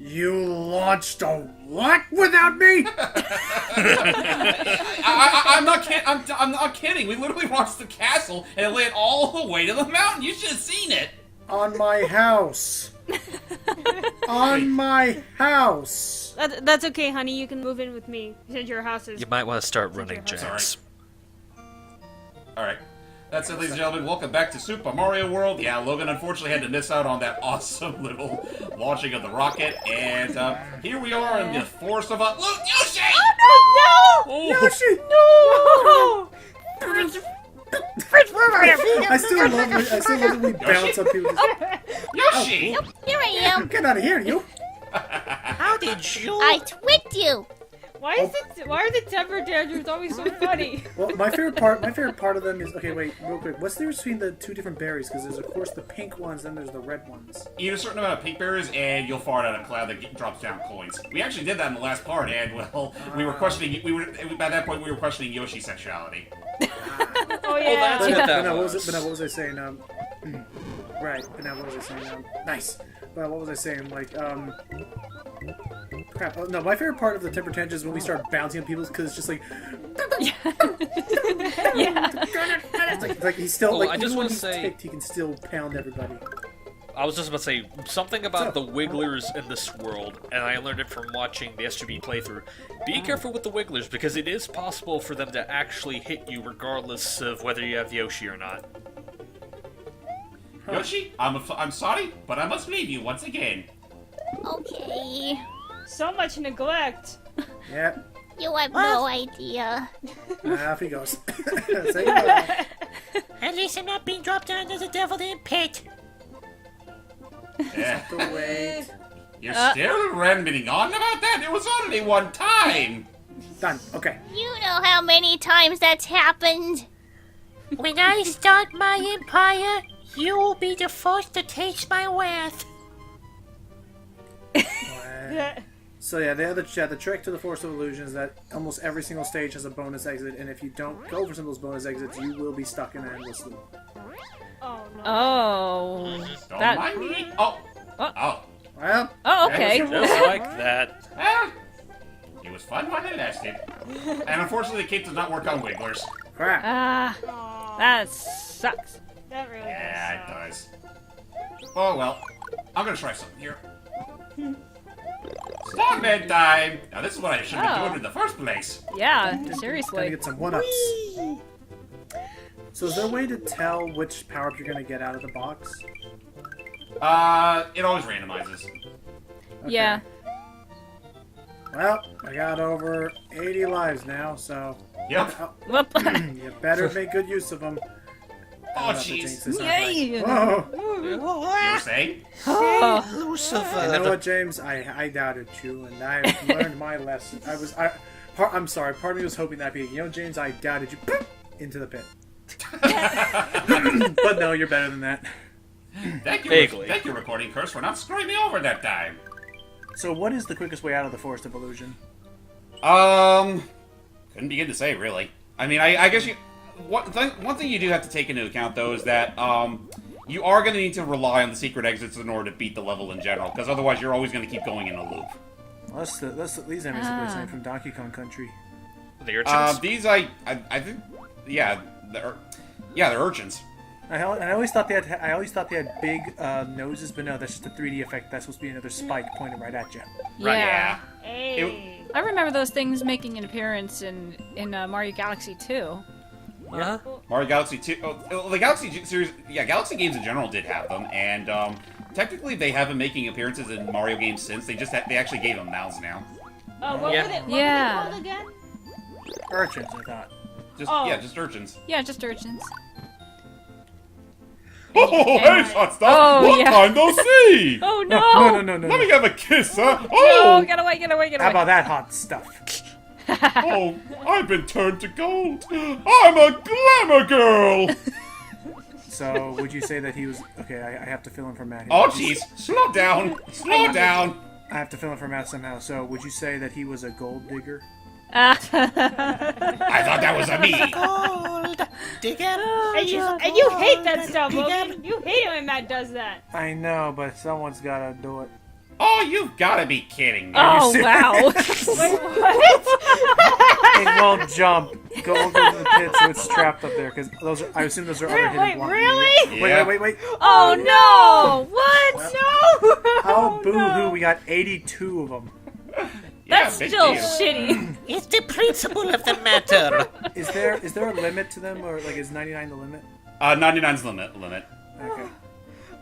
You launched a what without me? I'm not kidding. We literally launched the castle and it landed all the way to the mountain. You should have seen it. On my house. On my house. That's okay, honey. You can move in with me. Since your house is... You might want to start running, James. Alright. That's it, ladies and gentlemen. Welcome back to Super Mario World. Yeah, Logan unfortunately had to miss out on that awesome little launching of the rocket. And here we are in the forest of... Look, Yoshi! Oh, no! Yoshi! No! I still love when we bounce on people. Yoshi! Here I am. Get out of here, you! How did you? I twigged you. Why are the temper tantrums always so funny? Well, my favorite part of them is real quick. What's the difference between the two different berries? Because there's of course the pink ones, then there's the red ones. Eat a certain amount of pink berries, and you'll fart out a cloud that drops down coins. We actually did that in the last part, and we were questioning. By that point we were questioning Yoshi's sexuality. Oh yeah. But what was I saying? Right. But now what was I saying? Nice. But what was I saying? Crap. Oh, no, my favorite part of the temper tantrum is when we start bouncing on people because it's just like... Yeah. like he's still... I just want to say... ticked, he can still pound everybody. I was just about to say, something about the Wigglers in this world, and I learned it from watching the SGB playthrough. Be careful with the Wigglers, because it is possible for them to actually hit you regardless of whether you have Yoshi or not. Yoshi, I'm sorry, but I must leave you once again. Okay. So much neglect. Yeah. You have no idea. Off he goes. Say goodbye. At least I'm not being dropped down to the devil in pit. Yeah. Wait. You're still rambling on about that? It was only one time. Done. Okay. You know how many times that's happened. When I start my empire, you will be the first to taste my wrath. So yeah, the trick to the Forest of Illusion is that almost every single stage has a bonus exit, and if you don't go for some of those bonus exits, you will be stuck in an endless loop. Oh no. Oh. Don't mind me. Oh. Well. Oh, okay. Just like that. Well, it was fun while it lasted. And unfortunately, the cape does not work on Wigglers. Crap. That sucks. That really Yeah, it does. Oh well. I'm gonna try something here. Starman time! Now this is what I should have been doing in the first place. Yeah, Gotta seriously. get some one-ups. So is there a way to tell which power-up you're gonna get out of the box? It always randomizes. Okay. Yeah. Well, I got over 80 lives now, so... Yep. Whoop. You better make good use of them. Oh, jeez. Yay! Whoa! You were saying? You know what, James? I doubted you, and I've learned my lesson. I'm sorry. Part of me was hoping that'd be, you know, James, I doubted you. Into the pit. But no, you're better than that. Thank you, Recording Curse, for not screwing me over that time. So, what is the quickest way out of the Forest of Illusion? Couldn't begin to say, really. I mean, I guess you... One thing you do have to take into account, though, is that, you are going to need to rely on the secret exits in order to beat the level in general, because otherwise you're always going to keep going in a loop. Well, these enemies are the same from Donkey Kong Country. The urchins? These, I think... Yeah, they're urchins. I always thought they had big noses, but no, that's just a 3D effect. That's supposed to be another spike pointed right at you. Right, yeah. Hey. I remember those things making an appearance in Mario Galaxy 2. Yeah. Mario Galaxy 2... Oh, the Galaxy series... Yeah, Galaxy games in general did have them, and, technically they have been making appearances in Mario games since. They actually gave them mouths now. What were they called again? Urchins, I thought. Just urchins. Yeah, just urchins. Oh, hey, hot stuff! Oh, Long yeah. time no see! Oh no! No. Let me have a kiss, huh? No, Oh! get away! How about that hot stuff? Oh, I've been turned to gold! I'm a glamour girl! So, would you say that he was... Okay, I have to fill in for Matt here. Oh, jeez. Slow down. Slow down. I have to fill in for Matt somehow. So, would you say that he was a gold digger? I thought that was a me. Gold, dig it up, And you hate that stuff, Logan. You hate it when Matt does that. I know, but someone's gotta do it. Oh, you've got to be kidding me. Oh, wow. Wait, what? It won't jump. Go to the pit so it's trapped up there, because I assume those are other hidden Wait, blocks. really? Yeah. Wait. Oh, no! What? No! Oh, boo-hoo, no. we got 82 of them. That's big still deal. shitty. It's the principle of the matter. Is there a limit to them, or like is 99 the limit? 99's the limit. Okay.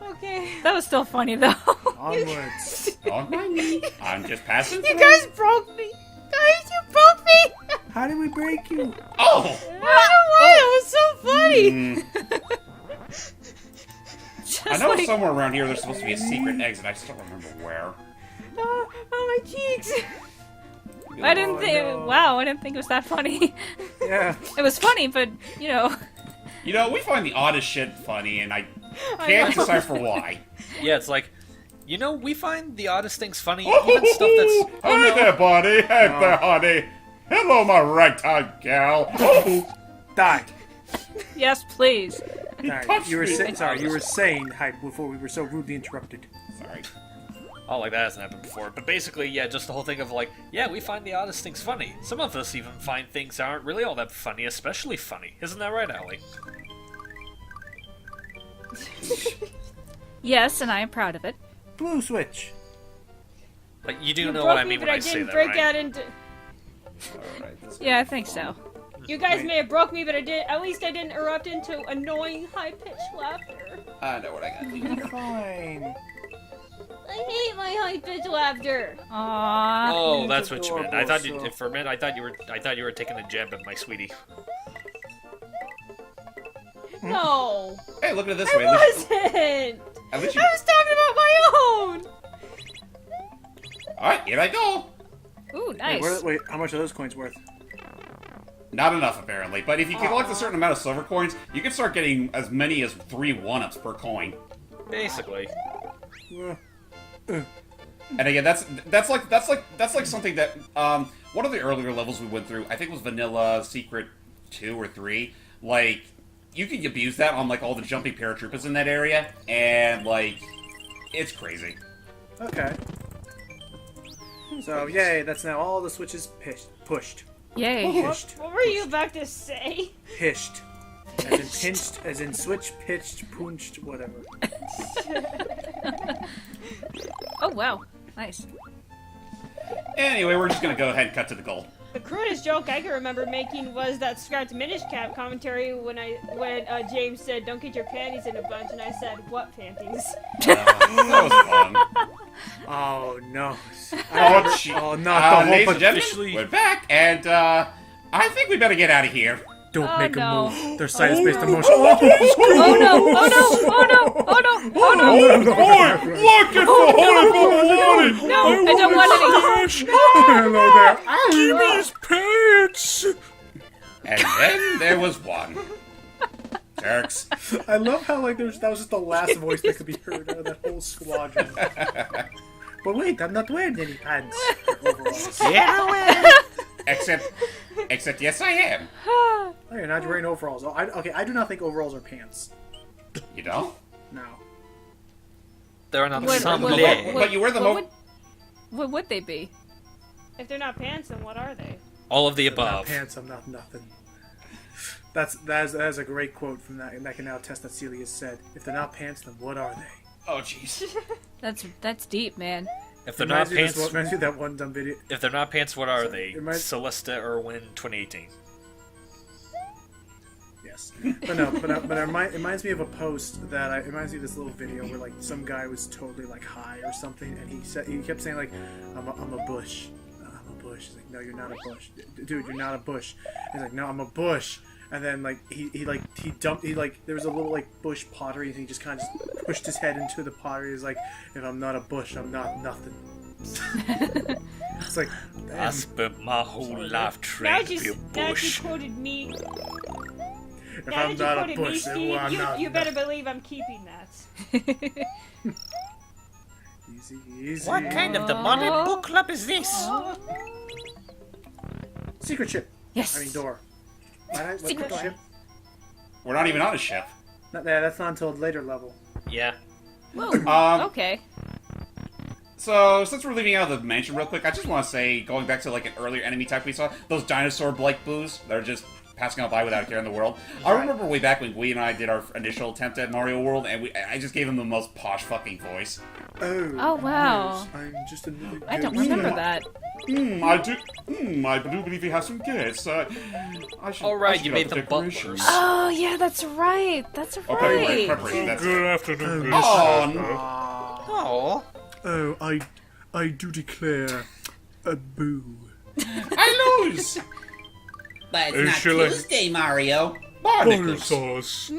Okay. That was still funny, though. Onwards. On my knee. I'm just passing You through. guys broke me. Guys, you broke me. How did we break you? Oh! I don't know why. It was so funny. Just I know like, somewhere around here there's supposed to be a secret exit. I just don't remember where. oh, my cheeks. I didn't think. no. Wow, I didn't think it was that funny. Yeah. It was funny, but you know. You know, we find the oddest shit funny, and I I can't know. decipher why. Yeah, it's like, you know, we find the oddest things funny, even stuff that's... Hey there, buddy. Hey there, honey. Hello, my ragtime gal. Oh, Die. Yes, please. Sorry, touched you were me. you were saying hype before we were so rudely interrupted. sorry. Oh, like that hasn't happened before. But basically, yeah, just the whole thing of like, yeah, we find the oddest things funny. Some of us even find things that aren't really all that funny, especially funny. Isn't that right, Allie? Yes, and I am proud of it. Blue switch. Like, you do You know broke what I me, mean but when I I say didn't that, break right? out into. Yeah, I think so. You guys Wait. may have broke me, but I did. At least I didn't erupt into annoying high-pitched laughter. I know what I got. Fine. I hate my high-pitched laughter. Aww. Oh, that's It's what you meant. I adorable, thought you, so- for a minute, I thought you were taking a jab at my sweetie. No, Hey, look at it this I way. wasn't. At least you... I was talking about my own. Alright, here I go. Ooh, nice. Wait, how much are those coins worth? Not enough, apparently. But if you collect a certain amount of silver coins, you can start getting as many as 3 1-ups per coin. Basically. And again, that's like something that one of the earlier levels we went through, I think it was Vanilla Secret 2 or 3. Like, you can abuse that on like all the jumping paratroopers in that area, and like, it's crazy. Okay. So yay, that's now all the switches pushed. Yay. Pished. What were you about to say? Pished. As in pinched, as in switch, pitched, punched, whatever. Oh wow, nice. Anyway, we're just gonna go ahead and cut to the goal. The crudest joke I can remember making was that Scratch Minish Cap commentary when James said, "Don't get your panties in a bunch," and I said, "What panties?" That was fun. Oh no. Oh, gee. Oh, not the ladies whole and gentlemen, officially- we're back, and I think we better get out of here. Don't Oh, make no. a move. Their site is based on motion. Oh no! Oh no! Oh no! Oh no! Oh no! Look at the horrible No, I don't want any. Hello there. Give me his pants! And then there was one. Jerks. I love how like that was just the last voice that could be heard out of that whole squadron. But wait, I'm not wearing any pants. Overalls. Except yes, I am. Oh, you're not wearing overalls. Oh, I do not think overalls are pants. You know? No. There are not What- some what- leg. But you wear them over. What would they be? If they're not pants, then what are they? All of the I'm not above. pants, I'm not nothing. That is a great quote from that, and I can now attest that Celia said, "If they're not pants, then what are they?" Oh, jeez. That's deep, man. If they're not pants, Reminds me of that one dumb video. if they're not pants, what are they? It might- Celesta Irwin 2018. Yes, but no, but it reminds me of a post that it reminds me of this little video where like some guy was totally like high or something, and he kept saying like, I'm a bush, I'm a bush. He's like, no, you're not a bush, dude, you're not a bush. He's like, no, I'm a bush. And then like he there was a little like bush pottery, and he just kind of just pushed his head into the pottery. He's like, if I'm not a bush, I'm not nothing. It's like, I damn. spent my whole life Now trying to you, be a now you bush. quoted me. If Now I'm that you not a quoted me, bush, then Steve, I'm not you better nothing. believe I'm keeping that. Easy, easy. What kind of demonic book club is this? Secret ship. Yes. I mean door. What Secret door. ship? We're not even on a ship. That's not until a later level. Yeah. Whoa. Um, Okay. So, since we're leaving out of the mansion real quick, I just want to say, going back to like an earlier enemy type we saw, those dinosaur-like boos that are just passing out by without a care in the world. I remember way back when we and I did our initial attempt at Mario World, and I just gave him the most posh fucking voice. Oh, wow. Yes, I'm just another I don't ghost. remember that. I do believe you have some guests. I should. All right, I should you get made out them decorations. butlers. Oh, yeah, that's right. That's Oh, preparation, right. preparation, that's Good it. afternoon. Oh, no. Oh. Oh, I do declare a boo. I lose! But Hey, it's not Shelley. Tuesday, Mario. Barnacles. sauce.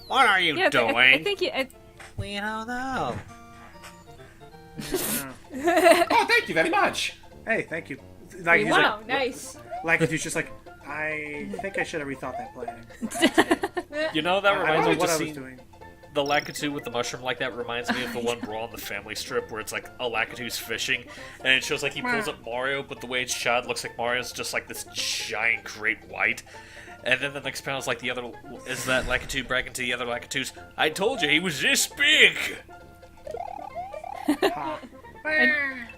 What are you Yeah, doing? I think you. We don't know. Oh, thank you very much. Hey, thank you. Like, he's Wow, nice. like he's just like, I think I should have rethought that plan. You know, that I don't reminds know me of what the I was scene. doing. The Lakitu with the mushroom like that reminds me of the one Brawl on the Family Strip where it's like a Lakitu's fishing and it shows like he pulls up Mario, but the way it's shot looks like Mario's just like this giant great white. And then the next panel's like the other is that Lakitu bragging to the other Lakitus, I told you he was this big.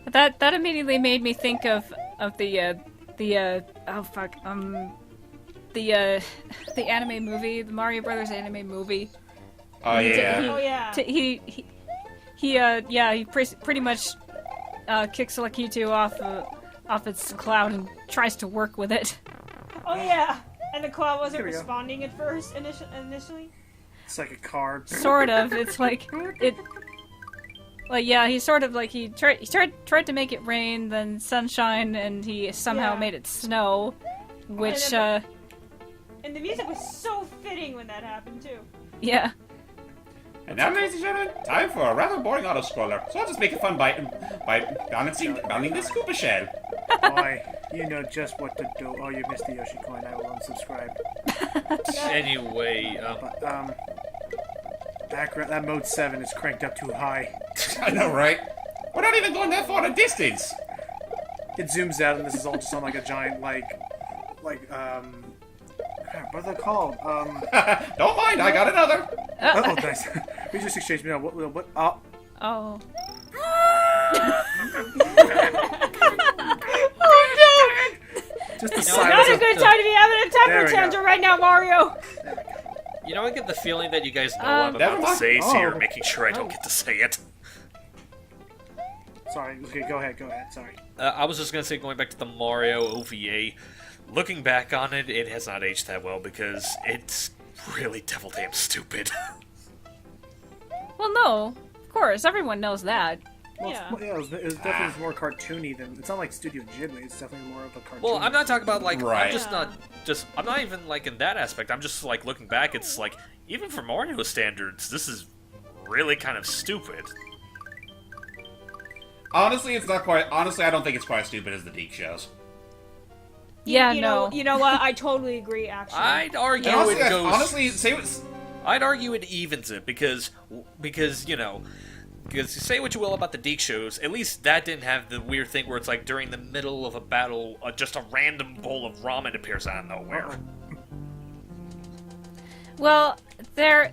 That immediately made me think of the anime movie, the Mario Brothers anime movie. Oh, yeah. Oh yeah. He pretty much kicks Lakitu off its cloud and tries to work with it. Oh yeah. And the cloud wasn't Here we go. responding at first initially. It's like a card. Sort of. It's like it. Like yeah, he sort of like he tried to make it rain, then sunshine, and he somehow Yeah. made it snow, which And the music was so fitting when that happened too. yeah. And now, ladies and gentlemen, time for a rather boring auto-scroller. So I'll just make it fun by balancing this scuba shell. Boy, you know just what to do. Oh, you missed the Yoshi coin. I will unsubscribe. Anyway, But that mode 7 is cranked up too high. I know, right? We're not even going that far in distance. It zooms out, and this is all just on like a giant what are they called? Don't mind, I got another. Oh, nice. We just exchanged me. What? Oh. Oh. Just the Not silence a of good time to be having a There temper we go. tantrum right now, Mario. you know, I get the feeling that you guys know what I'm Never about to mind. say, so Oh. you're making sure I don't get to say it. Sorry. Okay, go ahead. Sorry. I was just gonna say, going back to the Mario OVA, looking back on it, it has not aged that well because it's really devil damn stupid. Well, no. Of course, everyone knows that. Well, Yeah. it was definitely more cartoony than. It's not like Studio Ghibli. It's definitely more of a cartoon. Well, I'm not talking about like Right. I'm just not just I'm not even like in that aspect. I'm just like looking back. It's like even for Mario standards, this is really kind of stupid. Honestly, it's not quite. Honestly, I don't think it's quite as stupid as the Deke shows. Yeah, you no. know what? I totally agree. Actually. I'd argue And honestly, it goes. honestly, I'd argue it evens it because you know. Because say what you will about the Deke shows, at least that didn't have the weird thing where it's like during the middle of a battle, just a random bowl of ramen appears out of nowhere. Well, there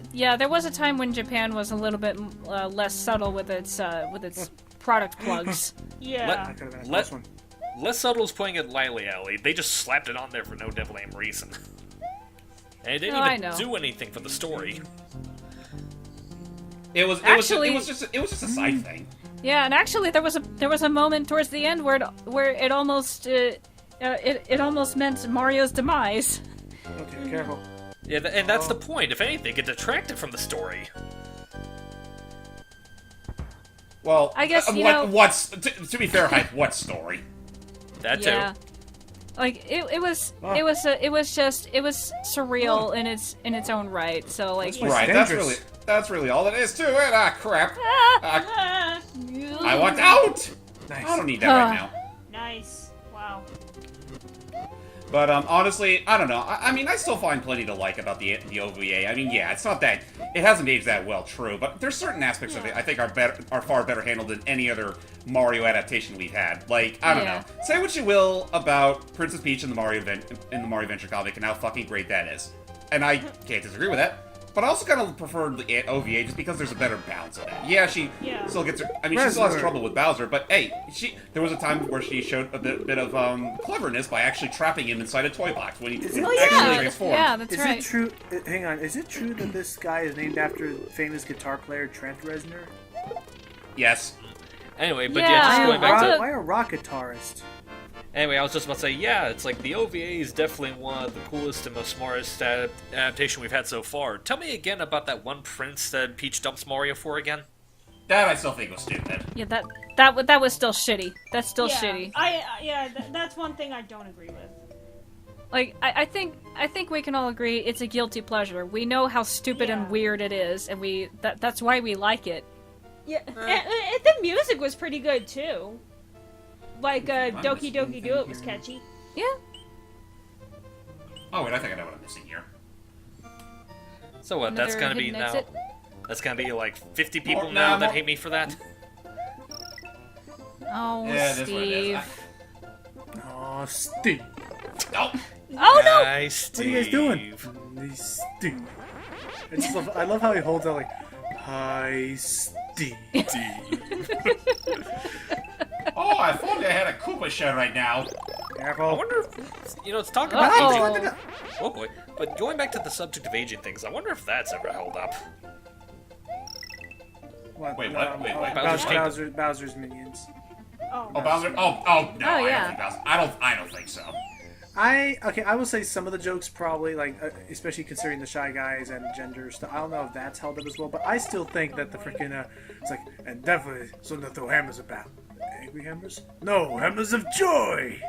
was a time when Japan was a little bit less subtle with its product plugs. Yeah. That could have been a Let- close one. Less subtle is putting it lightly, Allie. They just slapped it on there for no devil damn reason. And it didn't Oh, I even know. do anything for the story. it was Actually- just a side thing. Yeah, and actually there was a moment towards the end where it almost it almost meant Mario's demise. Okay, careful. Yeah, and that's the point. If anything, it detracted from the story. Well, I guess, you know- what's to be fair, Hype, what story? That too. Yeah. Like it was surreal in its own right. So like Well, Right, dangerous. that's really all it is to it. Ah, crap. Ah, I want out. Nice. I don't need that right now. nice. Wow. But honestly, I don't know. I mean, I still find plenty to like about the OVA. I mean, yeah, it's not that it hasn't aged that well, true, but there's certain aspects of it I think are far better handled than any other Mario adaptation we've had. Like, I don't Yeah. know. Say what you will about Princess Peach in the Mario Adventure comic and how fucking great that is, and I can't disagree with that. But I also kind of prefer the OVA just because there's a better balance of that. Yeah, she Yeah. still gets her. I mean, she still has trouble with Bowser, but hey, there was a time where she showed a bit of cleverness by actually trapping him inside a toy box when he actually transformed. Yeah, that's Is right. it true? Hang on. Is it true that this guy is named after famous guitar player Trent Reznor? Yes. Anyway, but Yeah, just going back to... Why a rock guitarist? Anyway, I was just about to say, yeah, it's like the OVA is definitely one of the coolest and most smartest adaptation we've had so far. Tell me again about that one prince that Peach dumps Mario for again. That I still think was stupid. Yeah, that was still shitty. That's still yeah, shitty. That's one thing I don't agree with. Like, I think we can all agree it's a guilty pleasure. We know how stupid and weird it is, and that's why we like it. Yeah, and the music was pretty good too. Like Doki Doki Do It was catchy. Yeah. Oh wait, I think I know what I'm missing here. So what, that's Another gonna be hidden now... exit? That's gonna be like 50 people Or- now no, that more- hate me for that? Oh, Yeah, that's what it is. Steve. Oh, Steve. Oh, Oh no! Nice, What are you guys doing? Steve. I love how he holds out like, hi, Steve. oh! I thought I had a Koopa shed right now. Careful. I wonder if, it's talking about Uh-oh. aging. Oh boy. But going back to the subject of aging things, I wonder if that's ever held up. What? Wait, what? Wait, wait. Bowser's minions. Oh, Oh, Bowser. Oh no! Oh, I yeah. don't think Bowser. I don't think so. I will say some of the jokes probably, like, especially considering the Shy Guys and gender stuff. I don't know if that's held up as well, but I still think that the freaking it's like, and definitely something to throw hammers about. Angry hammers? No, hammers of joy.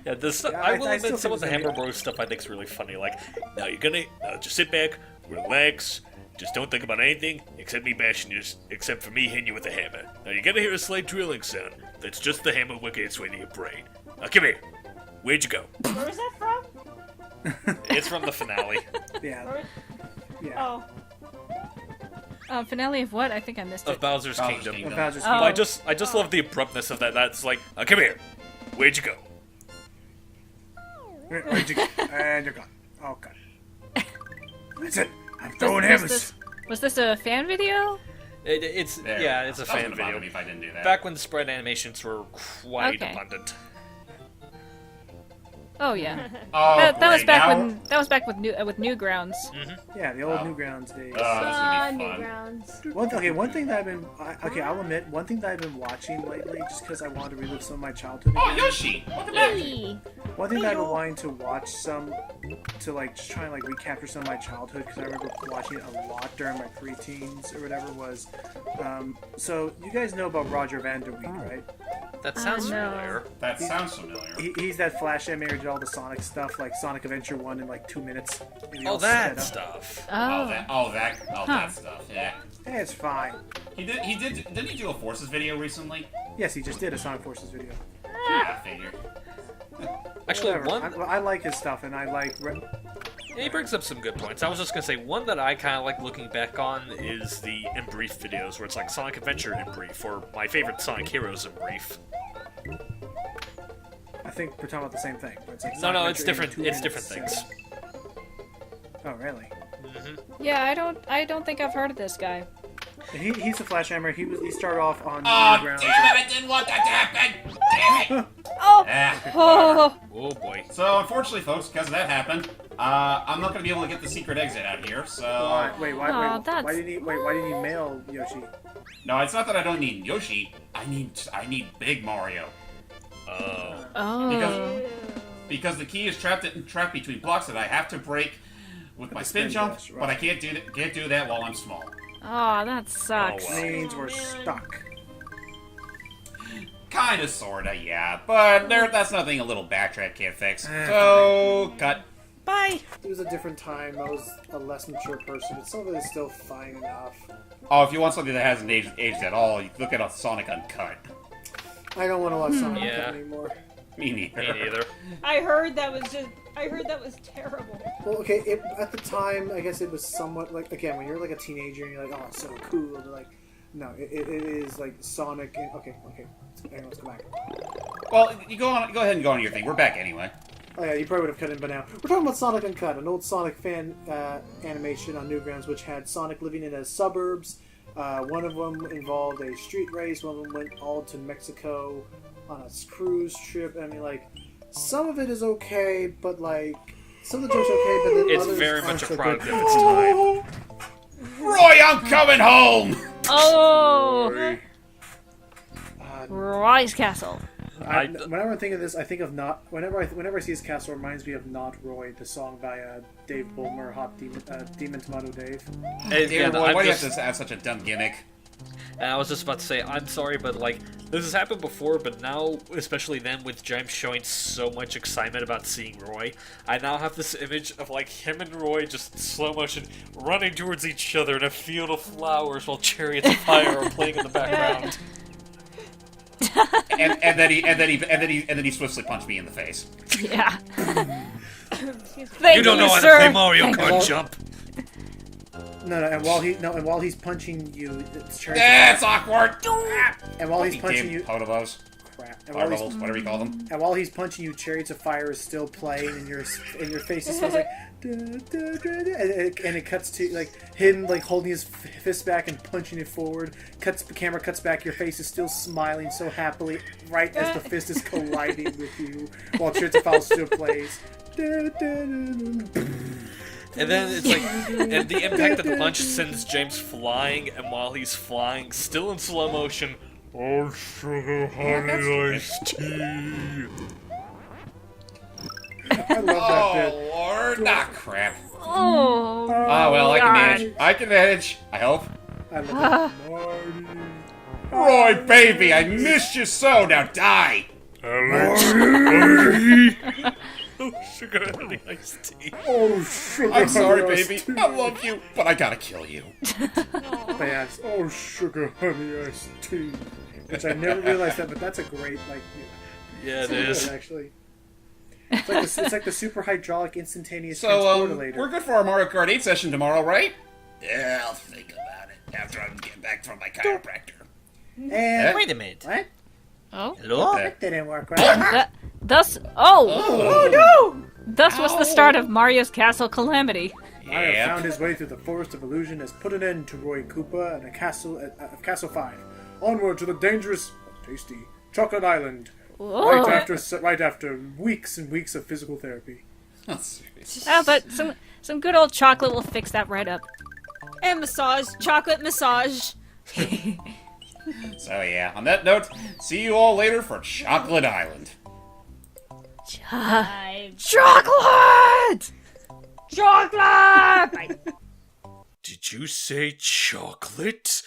Yeah, this Yeah, I will I admit still some of think the it's gonna Hammer Bros stuff I think is really funny. Like, now you're gonna just sit back, relax, just don't think about anything except me bashing you, except for me hitting you with a hammer. Now you're gonna hear a slight drilling sound. That's just the hammer working its way to your brain. Now come here. Where'd you go? where is that from? It's from the finale. Yeah. Where- Yeah. Oh, Finale of what? I think I missed Of it. Bowser's Bowser's Kingdom. Kingdom. Bowser's Oh. I just love the abruptness of that. That's like, come here. Where'd you go? Where'd you go? And you're gone. Okay. That's it. I'm throwing hammers. Was this a fan video? It's There. yeah, it's a That was fan gonna bother video. me if I didn't do that. Back when the sprite animations were quite Okay. abundant. Oh yeah. Oh, That was great. back Now- when with Newgrounds. Yeah, the old Oh. Newgrounds days. Oh, this is gonna be fun. Newgrounds. One thing that I've been I'll admit, one thing that I've been watching lately, just because I wanted to relive some of my childhood. Oh, again, Yoshi! Welcome back! Hey. One thing that I've been wanting to watch some, to like just try and like recapture some of my childhood, because I remember watching it a lot during my preteens or whatever was. So you guys know about Roger Van Der Week, right? That sounds no. familiar. That sounds familiar. He's that Flash animator who did all the Sonic stuff, like Sonic Adventure 1 in like 2 minutes. And he Oh, all set that up. stuff. That stuff. Yeah. Hey, it's fine. Didn't he do a Forces video recently? Yes, he just did a Sonic Forces video. Yeah, I figured. Actually, Whatever. one I like his stuff, and I like. he brings up some good points. I was just gonna say one that I kind of like looking back on is the In Brief videos, where it's like Sonic Adventure in Brief, or my favorite Sonic Heroes in Brief. I think we're talking about the same thing. Where it's like No, Sonic it's Adventure in different. 2 It's different minutes. things. Oh, really? Yeah, I don't think I've heard of this guy. He's a Flash Hammer. He started off on Oh, Newgrounds. damn it! I didn't want that to happen! Damn it! Oh. Ah. Oh. Oh boy. So, unfortunately, folks, because that happened, I'm not going to be able to get the secret exit out here, so... Why? Wait, Aw, that's- why didn't he mail Yoshi? No, it's not that I don't need Yoshi. I need Big Mario. Oh. Because the key is trapped between blocks that I have to break with my spin jump, dash, right. but I can't do that while I'm small. Oh, that sucks. Oh, wow. Means we're man. stuck. Kinda, sorta, yeah. But that's nothing a little backtrack can't fix. So, cut. Bye. It was a different time. I was a less mature person, but some of it is still fine enough. Oh, if you want something that hasn't aged at all, you look at a Sonic Uncut. I don't want to watch Sonic Yeah. anymore. Me neither. Me neither. I heard that was terrible. Well, okay, at the time, I guess it was somewhat like, again, when you're like a teenager and you're like, oh, it's so cool, they're like, no, it is like Sonic and, okay, hang on, let's go back. Well, you go ahead and go on your thing. We're back anyway. Oh yeah, you probably would have cut in by now. We're talking about Sonic Uncut, an old Sonic fan animation on Newgrounds, which had Sonic living in the suburbs. One of them involved a street race. One of them went all to Mexico on a cruise trip. I mean, like, some of it is okay, but like, some of the jokes are okay, but then It's others very aren't much a so product good. of its time. Roy, I'm coming home! Oh! Roy's Castle. Whenever I think of this, I think of not. Whenever I see his castle, it reminds me of "Not Roy," the song by Dave Bulmer, Hot Demon Tomato Dave. Dear Roy, I'm why do you just- have to have such a dumb gimmick? And I was just about to say, I'm sorry, but like, this has happened before, but now, especially then with James showing so much excitement about seeing Roy, I now have this image of like him and Roy just slow motion running towards each other in a field of flowers while chariots of fire are playing in the background. and then he swiftly punched me in the face. Yeah. You don't know how to play Mario Kart jump. No, and while he's punching you, it's chariots. That's awkward! And while he's punching you, Potobos. crap. Fire bubbles, whatever you call them. And while he's punching you, Chariots of Fire is still playing, and your face is like, and it cuts to like him like holding his fist back and punching it forward. The camera cuts back. Your face is still smiling so happily, right as the fist is colliding with you, while Chariots of Fire still plays. And then it's like, and the impact of the punch sends James flying, and while he's flying, still in slow motion, oh sugar honey iced tea. I love that bit. Oh, Lord. Ah, crap. Oh. Ah, well, I can God. manage. I can manage. I hope. I love it. Marty. Roy, baby, I missed you so. Now die. Oh, sugar honey iced tea. Oh, sugar I'm sorry, honey iced baby. tea. I love you, but I gotta kill you. Yes. Oh, sugar honey iced tea. Which I never realized that, but that's a great like. Yeah, it It's is. good, actually. It's like the super hydraulic instantaneous So, transporter. we're good for our Mario Kart 8 session tomorrow, right? Yeah, I'll think about it after I get back from my chiropractor. And Wait a minute. what? Oh. Hello? That didn't work right. Thus. Oh no! Thus was the start of Mario's Castle calamity. Mario Yep. found his way through the forest of illusion, has put an end to Roy Koopa and a castle of Castle 5. Onward to the dangerous, tasty Chocolate Island. Whoa. Right after weeks and weeks of physical therapy. Oh, but some good old chocolate will fix that right up. And massage, chocolate massage. So yeah, on that note, see you all later for Chocolate Island. Chocolate! Chocolate! Did you say chocolate?